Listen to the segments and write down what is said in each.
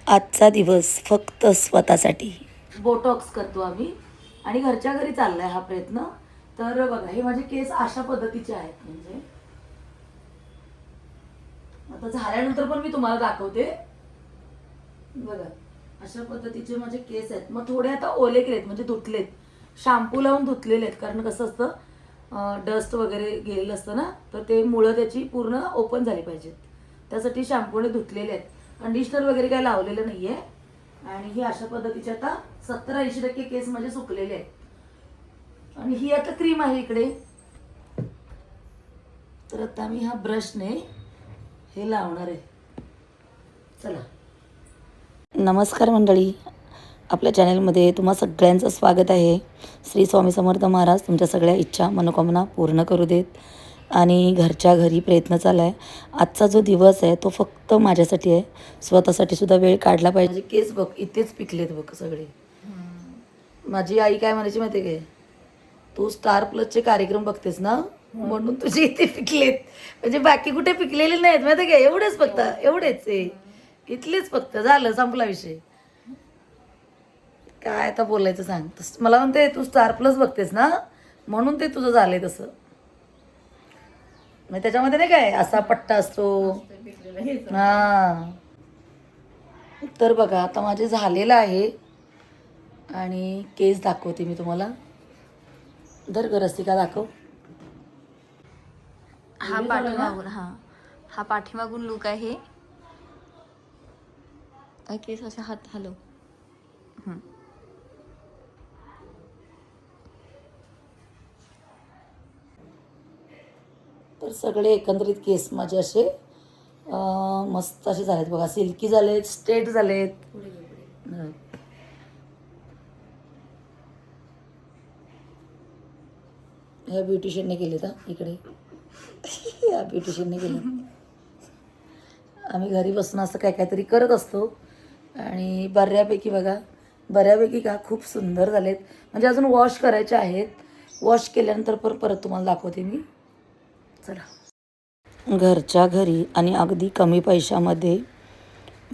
आजचा दिवस फक्त स्वतःसाठी बोटॉक्स करतो आम्ही आणि घरच्या घरी चाललाय हा प्रयत्न. तर बघा, हे माझे केस अशा पद्धतीचे आहेत. म्हणजे आता झाल्यानंतर पण मी तुम्हाला दाखवते. बघा, अशा पद्धतीचे माझे केस आहेत. मग थोडे आता ओले केलेत, म्हणजे धुतलेत, शॅम्पू लावून धुतलेले आहेत. कारण कसं असतं, डस्ट वगैरे गेलेलं असतं ना, तर ते मुळं त्याची पूर्ण ओपन झाली पाहिजेत. त्यासाठी शॅम्पूने धुतलेले आहेत. कंडिशनर वगैरे काही लावलेलं नाही आहे. आणि ही अशा पद्धतीचे आता 70-80% केस माझे सुकलेले आहेत. आणि ही आता क्रीम आहे इकडे. तर आता मी हा ब्रशने हे लावणार आहे. चला. नमस्कार मंडळी, आपल्या चॅनलमध्ये तुम्हा सगळ्यांचं स्वागत आहे. श्री स्वामी समर्थ महाराज तुमच्या सगळ्या इच्छा मनोकामना पूर्ण करू देत. आणि घरच्या घरी प्रयत्न चालला आहे. आजचा जो दिवस आहे तो फक्त माझ्यासाठी आहे. स्वतःसाठी सुद्धा वेळ काढला पाहिजे. माझे केस बघ, इथेच पिकलेत बघ सगळे. माझी आई काय म्हणायची माहिती आहे काय, तू स्टार प्लसचे कार्यक्रम बघतेस ना, म्हणून तुझे इथे पिकलेत. म्हणजे बाकी कुठे पिकलेले नाहीत माहिती आहे काय, एवढेच फक्त, एवढेच आहे इथलेच फक्त. झालं, संपला विषय. काय आता बोलायचं सांग. मला म्हणते तू स्टार प्लस बघतेस ना, म्हणून ते तुझं झालंय तसं. मग त्याच्यामध्ये नाही काय असा पट्टा असतो हा. तर बघा, आता माझे झालेलं आहे. आणि केस दाखवते मी तुम्हाला. दर रसिका दाखव. हा पाठीमागून, हा पाठीमागून लुक आहे. केस असे हात हलव. तर सगळे एकंदरीत केस माझे असे मस्त असे झालेत बघा. सिल्की झालेत, स्ट्रेट झालेत. ह्या ब्युटिशियनने केलेत हा इकडे. ह्या ब्युटिशियनने केलं. आम्ही घरी बसून असं काय काहीतरी करत असतो. आणि बऱ्यापैकी बघा, बऱ्यापैकी का खूप सुंदर झालेत. म्हणजे अजून वॉश करायचे आहेत. वॉश केल्यानंतर परत तुम्हाला दाखवते मी. चला. घरच्या घरी आणि अगदी कमी पैशामध्ये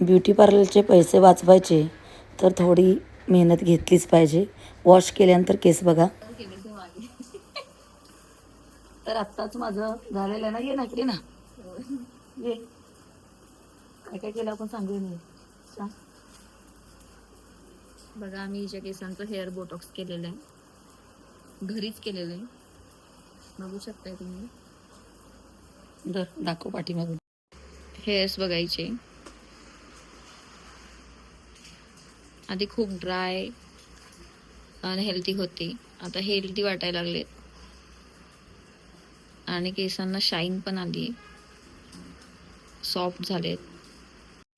ब्युटी पार्लरचे पैसे वाचवायचे तर थोडी मेहनत घेतलीच पाहिजे. वॉश केल्यानंतर केस बघा. तर आत्ताच माझं झालेलं आहे ना. ये ना इकडे ना, ये. काय काय केलं आपण सांगू मी. बघा, आम्ही हिच्या केसांचं हेअर बोटॉक्स केलेलं आहे, घरीच केलेलं आहे. बघू शकताय तुम्ही. दाखव पाठीमागून. हेअर्स बघायचे. आधी खूप ड्राय अनहेल्दी होते, आता हेल्दी वाटायला लागलेत. आणि केसांना शाईन पण आली, सॉफ्ट झालेत.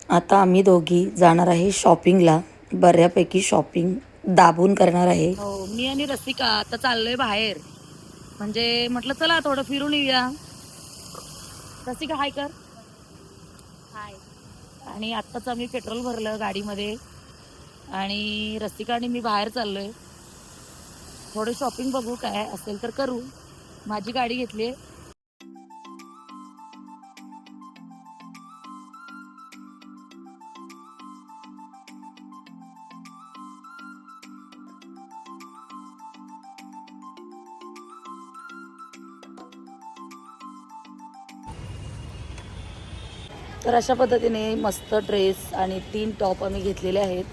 आता आम्ही दोघी जाणार आहे शॉपिंगला. बऱ्यापैकी शॉपिंग दाबून करणार आहे. हो, मी आणि रसिका आता चाललोय बाहेर. म्हणजे म्हटलं चला थोडं फिरून येऊया. रसिका हाय कर. हाय. आणि आत्ताच आम्ही पेट्रोल भरलं गाडीमध्ये. आणि रसिका आणि मी बाहेर चाललोय. थोडं शॉपिंग बघू, काय असेल तर करू. माझी गाडी घेतली. तर अशा पद्धतीने मस्त ड्रेस आणि 3 टॉप आम्ही घेतलेले आहेत.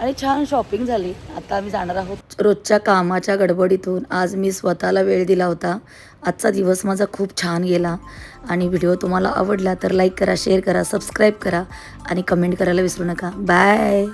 आणि छान शॉपिंग झाली. आता आम्ही जाणार आहोत. रोजच्या कामाच्या गडबडीतून आज मी स्वतःला वेळ दिला होता. आजचा दिवस माझा खूप छान गेला. आणि व्हिडिओ तुम्हाला आवडला तर लाईक करा, शेअर करा, सबस्क्राईब करा आणि कमेंट करायला विसरू नका. बाय.